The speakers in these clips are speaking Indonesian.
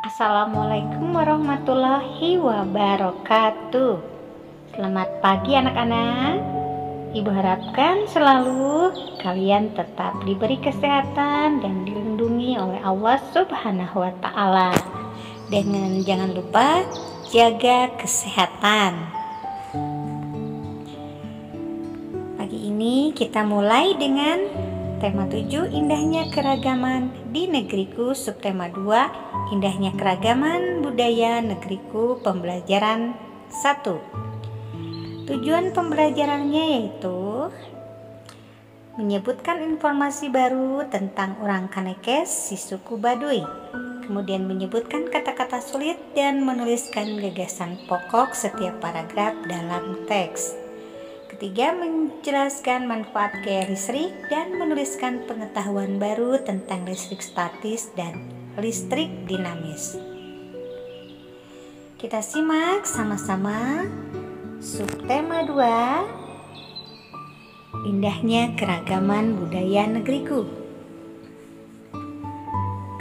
Assalamualaikum warahmatullahi wabarakatuh. Selamat pagi anak-anak. Ibu harapkan selalu kalian tetap diberi kesehatan dan dilindungi oleh Allah Subhanahu wa Ta'ala. Dengan jangan lupa jaga kesehatan. Pagi ini kita mulai dengan tema 7, indahnya keragaman di negeriku. Subtema 2, indahnya keragaman budaya negeriku. Pembelajaran 1. Tujuan pembelajarannya yaitu menyebutkan informasi baru tentang orang Kanekes si suku Baduy, kemudian menyebutkan kata-kata sulit dan menuliskan gagasan pokok setiap paragraf dalam teks. Ketiga, menjelaskan manfaat gaya listrik dan menuliskan pengetahuan baru tentang listrik statis dan listrik dinamis. Kita simak sama-sama subtema 2, indahnya keragaman budaya negeriku.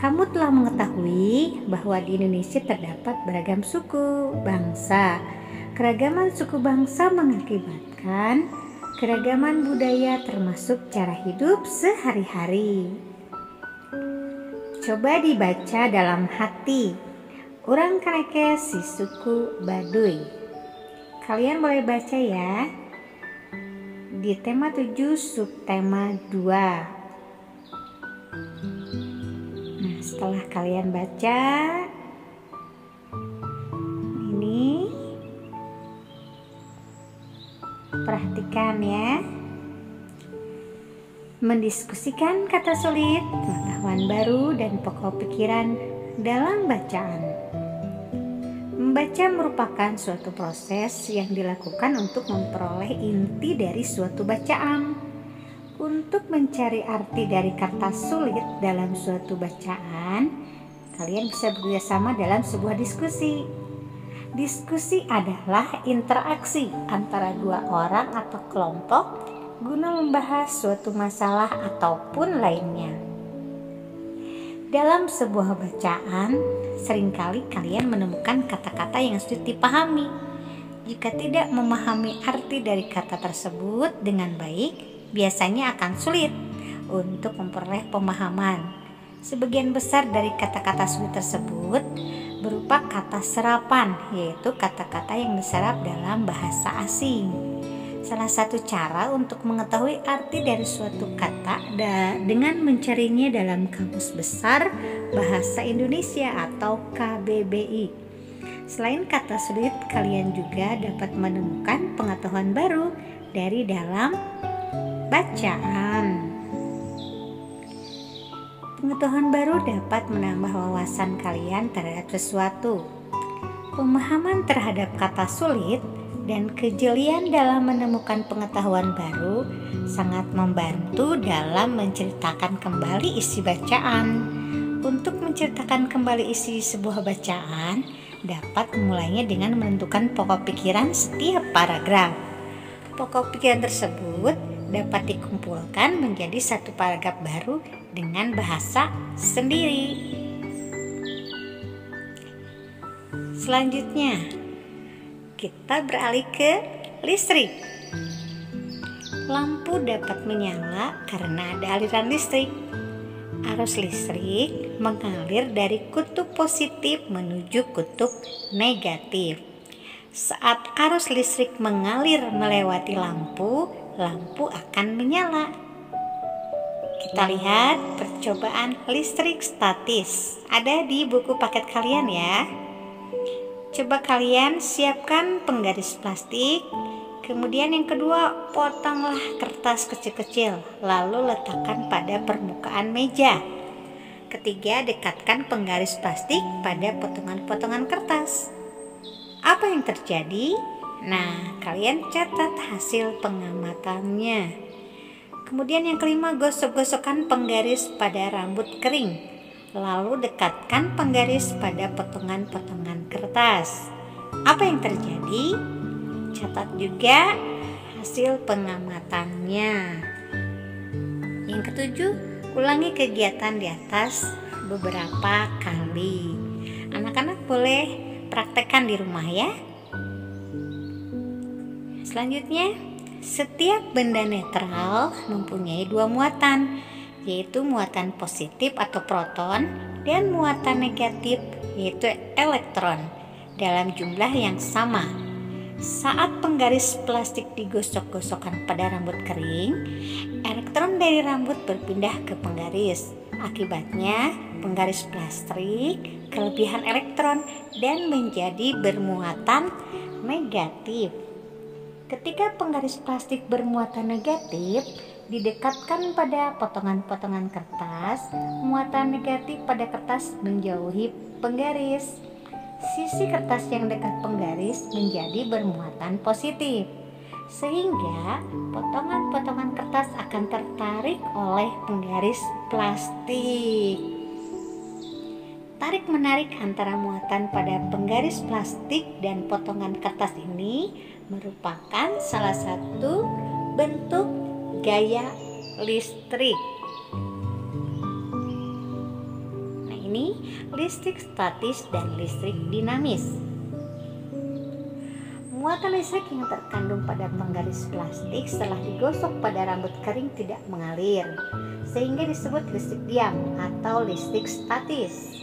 Kamu telah mengetahui bahwa di Indonesia terdapat beragam suku, bangsa. Keragaman suku bangsa mengakibatkan keragaman budaya termasuk cara hidup sehari-hari. Coba dibaca dalam hati. Orang Kanekes si suku Baduy. Kalian boleh baca ya. Di tema 7 subtema 2. Nah, setelah kalian baca ini, perhatikan ya. Mendiskusikan kata sulit, pengetahuan baru, dan pokok pikiran dalam bacaan. Membaca merupakan suatu proses yang dilakukan untuk memperoleh inti dari suatu bacaan. Untuk mencari arti dari kata sulit dalam suatu bacaan, kalian bisa bekerjasama dalam sebuah diskusi. Diskusi adalah interaksi antara dua orang atau kelompok guna membahas suatu masalah ataupun lainnya. Dalam sebuah bacaan, seringkali kalian menemukan kata-kata yang sulit dipahami. Jika tidak memahami arti dari kata tersebut dengan baik, biasanya akan sulit untuk memperoleh pemahaman. Sebagian besar dari kata-kata sulit tersebut berupa kata serapan, yaitu kata-kata yang diserap dalam bahasa asing. Salah satu cara untuk mengetahui arti dari suatu kata dengan mencarinya dalam Kamus Besar Bahasa Indonesia atau KBBI. Selain kata sulit, kalian juga dapat menemukan pengetahuan baru dari dalam bacaan. Pengetahuan baru dapat menambah wawasan kalian terhadap sesuatu. Pemahaman terhadap kata sulit dan kejelian dalam menemukan pengetahuan baru sangat membantu dalam menceritakan kembali isi bacaan. Untuk menceritakan kembali isi sebuah bacaan, dapat memulainya dengan menentukan pokok pikiran setiap paragraf. Pokok pikiran tersebut dapat dikumpulkan menjadi satu paragraf baru dengan bahasa sendiri. Selanjutnya, kita beralih ke listrik. Lampu dapat menyala karena ada aliran listrik. Arus listrik mengalir dari kutub positif menuju kutub negatif. Saat arus listrik mengalir melewati lampu, lampu akan menyala. Kita lihat percobaan listrik statis. Ada di buku paket kalian ya. Coba kalian siapkan penggaris plastik. Kemudian yang kedua, potonglah kertas kecil-kecil, lalu letakkan pada permukaan meja. Ketiga, dekatkan penggaris plastik pada potongan-potongan kertas. Apa yang terjadi? Nah, kalian catat hasil pengamatannya. Kemudian yang kelima, gosok-gosokkan penggaris pada rambut kering. Lalu dekatkan penggaris pada potongan-potongan kertas. Apa yang terjadi? Catat juga hasil pengamatannya. Yang ketujuh, ulangi kegiatan di atas beberapa kali. boleh praktekkan di rumah ya. Selanjutnya, setiap benda netral mempunyai dua muatan, yaitu muatan positif atau proton dan muatan negatif yaitu elektron dalam jumlah yang sama. Saat penggaris plastik digosok-gosokkan pada rambut kering, elektron dari rambut berpindah ke penggaris. Akibatnya, penggaris plastik kelebihan elektron dan menjadi bermuatan negatif. Ketika penggaris plastik bermuatan negatif didekatkan pada potongan-potongan kertas, muatan negatif pada kertas menjauhi penggaris. Sisi kertas yang dekat penggaris menjadi bermuatan positif, sehingga potongan-potongan kertas akan tertarik oleh penggaris plastik. Tarik-menarik antara muatan pada penggaris plastik dan potongan kertas ini merupakan salah satu bentuk gaya listrik. Nah, ini listrik statis dan listrik dinamis. Muatan listrik yang terkandung pada penggaris plastik setelah digosok pada rambut kering tidak mengalir, sehingga disebut listrik diam atau listrik statis.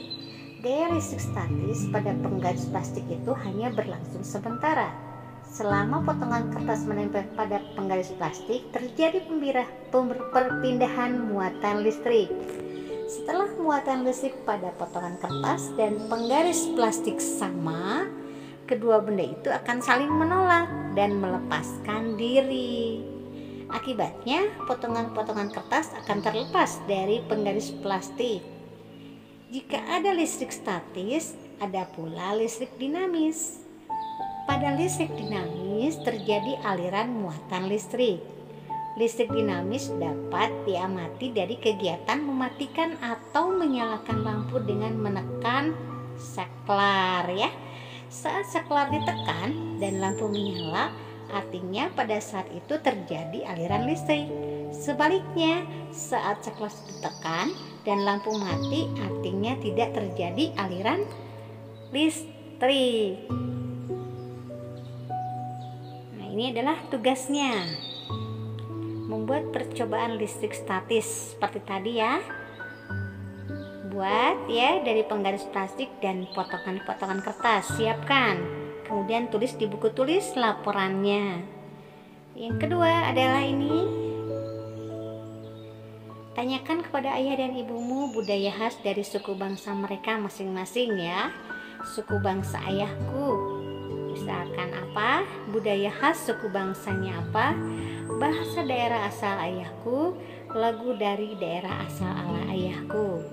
Gaya listrik statis pada penggaris plastik itu hanya berlangsung sementara. Selama potongan kertas menempel pada penggaris plastik, terjadi perpindahan muatan listrik. Setelah muatan listrik pada potongan kertas dan penggaris plastik sama, kedua benda itu akan saling menolak dan melepaskan diri. Akibatnya, potongan-potongan kertas akan terlepas dari penggaris plastik. Jika ada listrik statis, ada pula listrik dinamis. Pada listrik dinamis terjadi aliran muatan listrik. Listrik dinamis dapat diamati dari kegiatan mematikan atau menyalakan lampu dengan menekan saklar ya. Saat saklar ditekan dan lampu menyala, artinya pada saat itu terjadi aliran listrik. Sebaliknya, saat saklar ditekan dan lampu mati, artinya tidak terjadi aliran listrik. Nah, ini adalah tugasnya. Membuat percobaan listrik statis seperti tadi ya. Buat ya dari penggaris plastik dan potongan-potongan kertas, siapkan. Kemudian tulis di buku tulis laporannya. Yang kedua adalah ini. Tanyakan kepada ayah dan ibumu budaya khas dari suku bangsa mereka masing-masing ya. Suku bangsa ayahku, misalkan apa? Budaya khas suku bangsanya apa? Bahasa daerah asal ayahku, lagu dari daerah asal ayahku.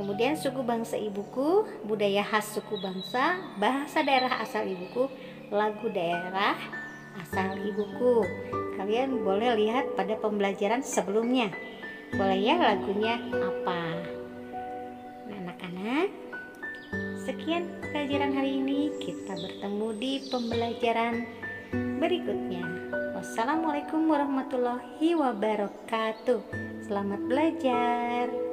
Kemudian suku bangsa ibuku, budaya khas suku bangsa, bahasa daerah asal ibuku, lagu daerah asal ibuku. Kalian boleh lihat pada pembelajaran sebelumnya. Boleh ya lagunya apa. Nah, anak-anak, sekian pelajaran hari ini. Kita bertemu di pembelajaran berikutnya. Wassalamualaikum warahmatullahi wabarakatuh. Selamat belajar.